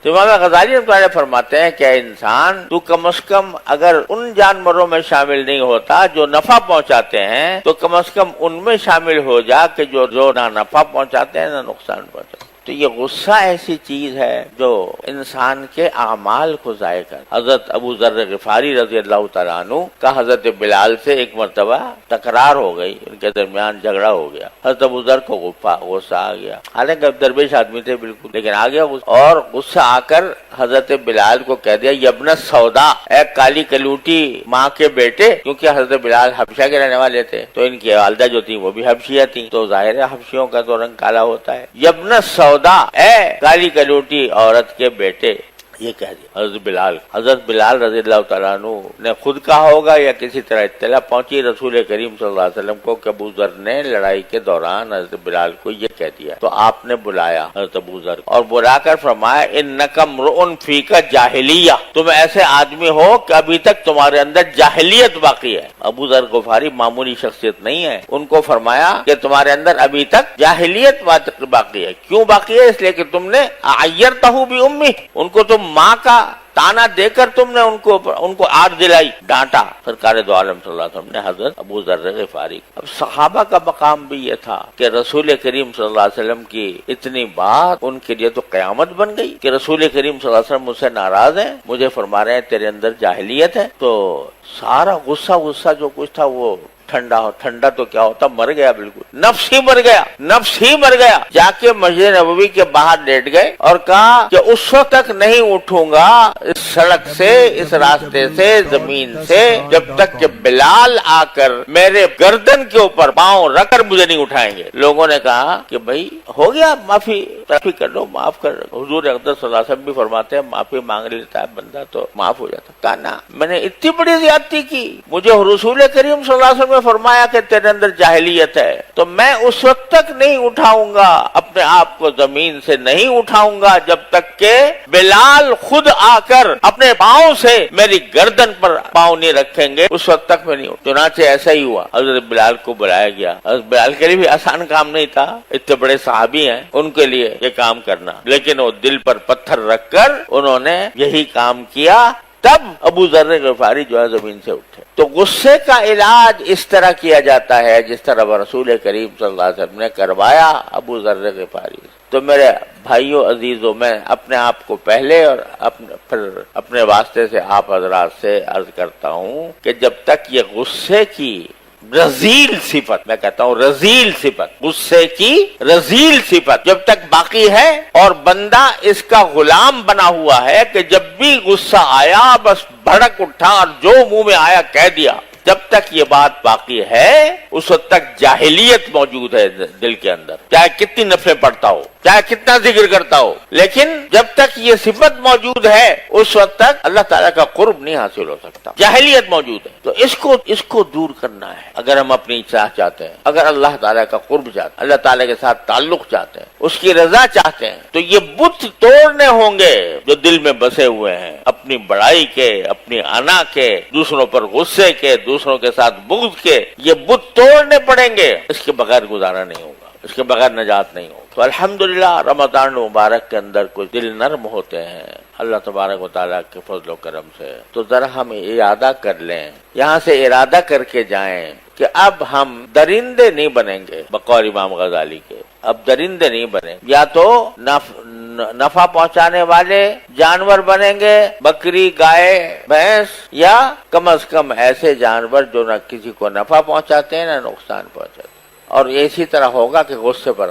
تو امام غزالی رحمۃ اللہ علیہ فرماتے ہیں کہ اے انسان تو کم از کم اگر ان جانوروں میں شامل نہیں ہوتا جو نفع پہنچاتے ہیں تو کم از کم ان میں شامل ہو جا کہ جو نہ نفع پہنچاتے ہیں نہ نقصان پہنچاتے ہیں۔ تو یہ غصہ ایسی چیز ہے جو انسان کے اعمال کو ضائع کر۔ حضرت ابو ذر غفاری رضی اللہ تعالیٰ عنہ کا حضرت بلال سے ایک مرتبہ تکرار ہو گئی، ان کے درمیان جھگڑا ہو گیا۔ حضرت ابو ذر کو غصہ آ گیا، حالانکہ اب درویش آدمی تھے بالکل، لیکن آ گیا اور غصہ آ کر حضرت بلال کو کہہ دیا یبن سودا، اے کالی کلوٹی ماں کے بیٹے، کیونکہ حضرت بلال حبشہ کے رہنے والے تھے تو ان کی والدہ جو تھی وہ بھی حبشیہ تھی، تو ظاہر ہے حبشیوں کا تو رنگ کالا ہوتا ہے۔ یبن سودا، اے کالی کلوٹی عورت کے بیٹے، یہ کہہ دیا حضرت بلال رضی اللہ تعالیٰ عنہ نے خود کہا ہوگا یا کسی طرح اطلاع پہنچی رسول کریم صلی اللہ علیہ وسلم کو کہ ابو ذر نے لڑائی کے دوران حضرت بلال کو یہ کہہ دیا، تو آپ نے بلایا حضرت ابو ذر اور بلا کر فرمایا انک امرؤ فیک جاہلیہ، تم ایسے آدمی ہو کہ ابھی تک تمہارے اندر جاہلیت باقی ہے۔ ابو ذر غفاری معمولی شخصیت نہیں ہے، ان کو فرمایا کہ تمہارے اندر ابھی تک جاہلیت باقی ہے۔ کیوں باقی ہے؟ اس لیے کہ تم نے عیرتہ بأمہ، ان کو تم ماں کا تانا دے کر تم نے ان کو آڑ دلائی، ڈانٹا۔ سرکار دو عالم صلی اللہ علیہ وسلم نے حضرت ابو ذر غفاری، اب صحابہ کا مقام بھی یہ تھا کہ رسول کریم صلی اللہ علیہ وسلم کی اتنی بات ان کے لیے تو قیامت بن گئی کہ رسول کریم صلی اللہ علیہ وسلم مجھ سے ناراض ہیں، مجھے فرما رہے ہیں تیرے اندر جاہلیت ہے، تو سارا غصہ جو کچھ تھا وہ ٹھنڈا تو کیا ہوتا، مر گیا، بالکل نفس ہی مر گیا۔ جا کے مسجد نبوی کے باہر لیٹ گئے اور کہا کہ اس وقت تک نہیں اٹھوں گا اس سڑک سے، اس راستے سے، زمین سے، جب تک کہ بلال آ کر میرے گردن کے اوپر پاؤں رکھ کر مجھے نہیں اٹھائیں گے۔ لوگوں نے کہا کہ بھائی ہو گیا، معافی کر لو، معاف کر لو۔ حضور اقدس صلی اللہ علیہ وسلم بھی فرماتے ہیں معافی مانگ لیتا ہے بندہ تو معاف ہو جاتا۔ کہا نا، میں نے اتنی بڑی زیادتی کی، مجھے رسول کریم صلی اللہ علیہ وسلم فرمایا کہ تیرے اندر جاہلیت ہے، تو میں اس وقت تک نہیں اٹھاؤں گا، اپنے آپ کو زمین سے نہیں اٹھاؤں گا جب تک کہ بلال خود آ کر اپنے پاؤں سے میری گردن پر پاؤں نہیں رکھیں گے، اس وقت تک میں نہیں اٹھوں۔ چنانچہ ایسا ہی ہوا، حضرت بلال کو بلایا گیا۔ حضرت بلال کے لیے بھی آسان کام نہیں تھا، اتنے بڑے صحابی ہیں ان کے لیے یہ کام کرنا، لیکن وہ دل پر پتھر رکھ کر انہوں نے یہی کام کیا، تب ابو ذر غفاری جو ہے زمین سے اٹھے۔ تو غصے کا علاج اس طرح کیا جاتا ہے جس طرح رسول کریم صلی اللہ علیہ وسلم نے کروایا ابو ذر غفاری۔ تو میرے بھائیوں عزیزوں، میں اپنے آپ کو پہلے اور پھر اپنے واسطے سے آپ حضرات سے عرض کرتا ہوں کہ جب تک یہ غصے کی رذیل صفت، میں کہتا ہوں رذیل صفت، غصے کی رذیل صفت جب تک باقی ہے اور بندہ اس کا غلام بنا ہوا ہے کہ جب بھی غصہ آیا بس بھڑک اٹھا اور جو منہ میں آیا کہہ دیا، جب تک یہ بات باقی ہے اس وقت تک جاہلیت موجود ہے دل کے اندر، چاہے کتنی نفلیں پڑھتا ہو، چاہے کتنا ذکر کرتا ہو، لیکن جب تک یہ صفت موجود ہے اس وقت تک اللہ تعالیٰ کا قرب نہیں حاصل ہو سکتا، جاہلیت موجود ہے۔ تو اس کو دور کرنا ہے اگر ہم اپنی اصلاح چاہتے ہیں، اگر اللہ تعالیٰ کا قرب چاہتے ہیں، اللہ تعالیٰ کے ساتھ تعلق چاہتے ہیں، اس کی رضا چاہتے ہیں، تو یہ بت توڑنے ہوں گے جو دل میں بسے ہوئے ہیں، اپنی بڑائی کے، اپنی انا کے، دوسروں پر غصے کے، دوسروں کے ساتھ بغض کے، یہ بت توڑنے پڑیں گے، اس کے بغیر گزارا نہیں ہوگا، اس کے بغیر نجات نہیں ہوگا۔ تو الحمدللہ رمضان مبارک کے اندر کچھ دل نرم ہوتے ہیں اللہ تبارک و تعالیٰ کے فضل و کرم سے، تو ذرا ہم ارادہ کر لیں، یہاں سے ارادہ کر کے جائیں کہ اب ہم درندے نہیں بنیں گے، بقول امام غزالی کے اب درندے نہیں بنیں، یا تو نفع پہنچانے والے جانور بنیں گے، بکری، گائے، بھینس، یا کم از کم ایسے جانور جو نہ کسی کو نفع پہنچاتے ہیں نہ نقصان پہنچاتے ہیں، اور اسی طرح ہوگا کہ غصے پر